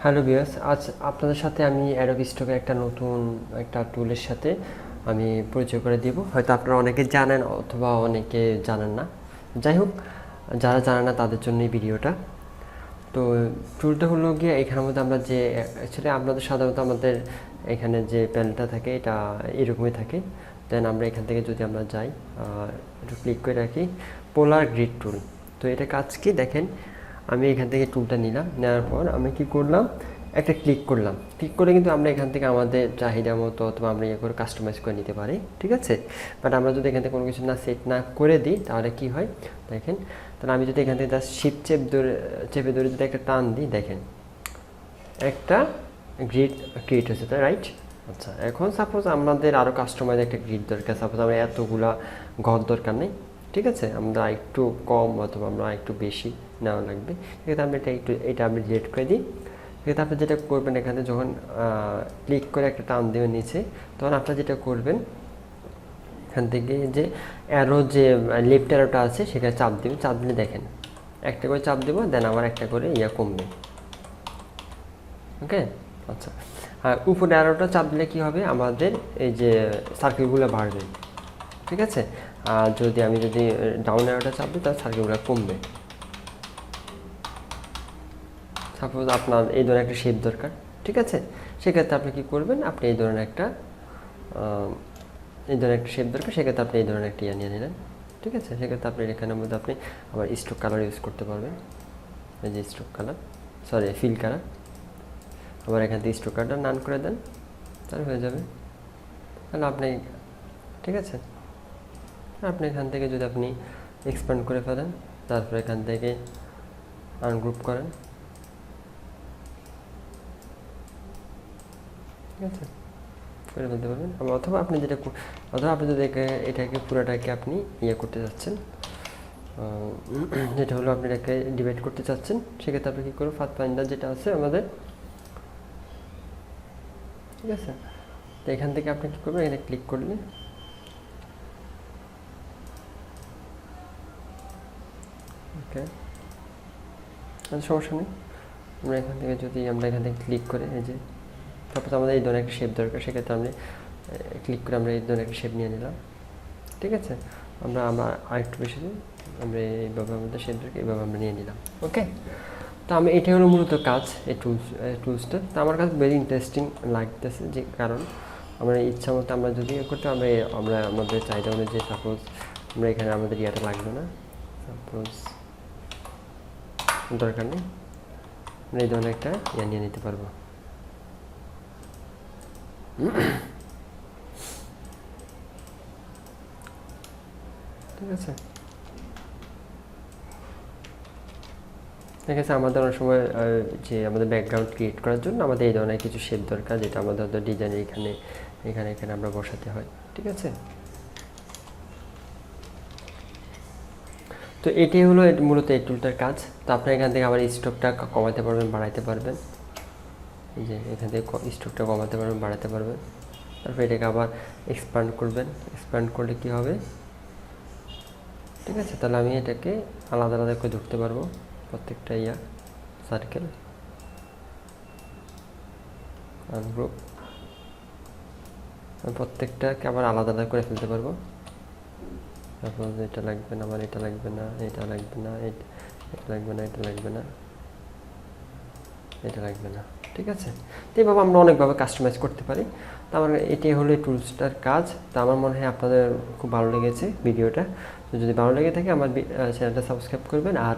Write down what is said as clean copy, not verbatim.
Hello viewers, আজ আপনাদের সাথে আমি অ্যাডোবি স্টকের একটা টুলের সাথে আমি পরিচয় করে দিব। হয়তো আপনারা অনেকে জানেন অথবা অনেকে জানেন না। যাই হোক, যারা জানেন না তাদের জন্য এই ভিডিওটা। তো টুলটা হলো গিয়ে এখানের মধ্যে আমরা যে অ্যাকচুয়ালি আপনাদের সাধারণত আমাদের এখানে যে প্যানেলটা থাকে এটা এরকমই থাকে। দেন আমরা এখান থেকে যদি আমরা যাই, একটু ক্লিক করে রাখি পোলার গ্রিড টুল। তো এটা কাজ কি দেখেন, আমি এখান থেকে টুলটা নিলাম, নেওয়ার পর আমি কি করলাম, একটা ক্লিক করলাম। ক্লিক করে কিন্তু আমরা এখান থেকে আমাদের চাহিদা মতো অথবা আমরা ইয়ে করে কাস্টমাইজ করে নিতে পারি, ঠিক আছে। বাট আমরা যদি এখান থেকে কোনো কিছু না সেট করে দিই তাহলে কি হয় দেখেন। তাহলে আমি যদি এখান থেকে জাস্ট শিপ চেপে ধরে যদি একটা টান দিই, দেখেন একটা গ্রিড ক্রিয়েট হয়েছে, তাই রাইট। আচ্ছা, এখন সাপোজ আমাদের আরও কাস্টমাইজ একটা গ্রিড দরকার, সাপোজ আমরা এতগুলা ঘর দরকার নেই, ঠিক আছে, আমরা একটু কম অথবা আমরা একটু বেশি নেওয়া লাগবে। সেক্ষেত্রে আমরা এটা আমি ডিলিট করে দিই। সেক্ষেত্রে আপনি যেটা করবেন, এখানে যখন ক্লিক করে একটা টান দেবেন নিচে, তখন আপনারা যেটা করবেন এখান থেকে যে অ্যারো যে লেফট অ্যারোটা আছে সেখানে চাপ দেবেন। চাপ দিলে দেখেন একটা করে চাপ দেবো, দেন আবার একটা করে কমবে। ওকে, আচ্ছা। আর উপরে অ্যারোটা চাপ দিলে কী হবে, আমাদের এই যে সার্কেলগুলো বাড়বে, ঠিক আছে। আর আমি যদি ডাউন অ্যারোটা চাপ দিই তাহলে সার্কেলগুলো কমবে। সাপোজ আপনার এই ধরনের একটা শেপ দরকার, ঠিক আছে, সেক্ষেত্রে আপনি কী করবেন, আপনি এই ধরনের একটা শেপ দরকার, সেক্ষেত্রে আপনি এই ধরনের একটা নিয়ে নিলেন, ঠিক আছে। সেক্ষেত্রে আপনি এখানের মধ্যে আপনি আবার স্ট্রোক কালার ইউজ করতে পারবেন। এই যে stroke colour, sorry fill colour, আবার এখান থেকে স্ট্রোক কালারটা নান করে দেন, তাহলে হয়ে যাবে। তাহলে আপনি, ঠিক আছে, আপনি এখান থেকে যদি আপনি এক্সপ্যান্ড করে ফেলেন, তারপর এখান থেকে আনগ্রুপ করেন, ঠিক আছে, করে ফেলতে পারবেন। অথবা আপনি যদি এটাকে পুরোটাকে আপনি করতে চাচ্ছেন, যেটা হলো আপনি এটাকে ডিভাইড করতে চাচ্ছেন, সেক্ষেত্রে আপনি কী করবেন, পাথ ফাইন্ডার যেটা আছে আমাদের, ঠিক আছে, তো এখান থেকে আপনি কী করবেন, এখানে ক্লিক করলে ওকে, সমস্যা নেই। আমরা এখান থেকে ক্লিক করে এই যে সাপোজ আমাদের এই ধরনের একটা শেপ দরকার, সেক্ষেত্রে আমরা ক্লিক করে আমরা এই ধরনের একটা শেপ নিয়ে নিলাম, ঠিক আছে। আমরা আরেকটু বেশি আমরা এইভাবে আমাদের শেপ দরকার, এইভাবে আমরা নিয়ে নিলাম, ওকে। তো এটাই হলো মূলত কাজ, এই টুলসটা। তো আমার কাছে ভেরি ইন্টারেস্টিং লাগতেছে, যে কারণ আমরা ইচ্ছা মতো আমরা যদি করতে আমরা আমাদের চাহিদা অনুযায়ী, সাপোজ আমরা এখানে আমাদের ইয়াটা লাগবে না, সাপোজ দরকার নেই, আমরা এই ধরনের একটা নিয়ে নিতে পারবো। ঠিক আছে, ঠিক আছে। আমাদের অনেক সময় যে আমাদের ব্যাকগ্রাউন্ড ক্রিয়েট করার জন্য আমাদের এই ধরনের কিছু শেপ দরকার, যেটা আমাদের হয়তো ডিজাইনের এখানে আমরা বসাতে হয়, ঠিক আছে। তো এটাই হলো মূলত এই টুলটার কাজ। তো আপনি এখান থেকে আবার স্ট্রোকটা কমাতে পারবেন, বাড়াইতে পারবেন। এই যে এখান থেকে স্ট্রোকটা কমাতে পারবেন, বাড়াতে পারবেন। তারপর এটাকে আবার এক্সপ্যান্ড করবেন। এক্সপ্যান্ড করলে কি হবে, ঠিক আছে। তাহলে আমি এটাকে আলাদা আলাদা করে ধরতে পারবো, প্রত্যেকটা সার্কেল আনগ্রুপ, প্রত্যেকটাকে আবার আলাদা আলাদা করে ফেলতে পারবো। তারপর এটা লাগবে না, আমার এটা লাগবে না, এটা লাগবে না, এটা লাগবে না, এটা লাগবে না, এটা লাগবে না, ঠিক আছে। তো এইভাবে আমরা অনেকভাবে কাস্টমাইজ করতে পারি। তো আমার এটাই হলো এই টুলসটার কাজ। তো আমার মনে হয় আপনাদের খুব ভালো লেগেছে ভিডিওটা। তো যদি ভালো লেগে থাকে আমার চ্যানেলটা সাবস্ক্রাইব করবেন। আর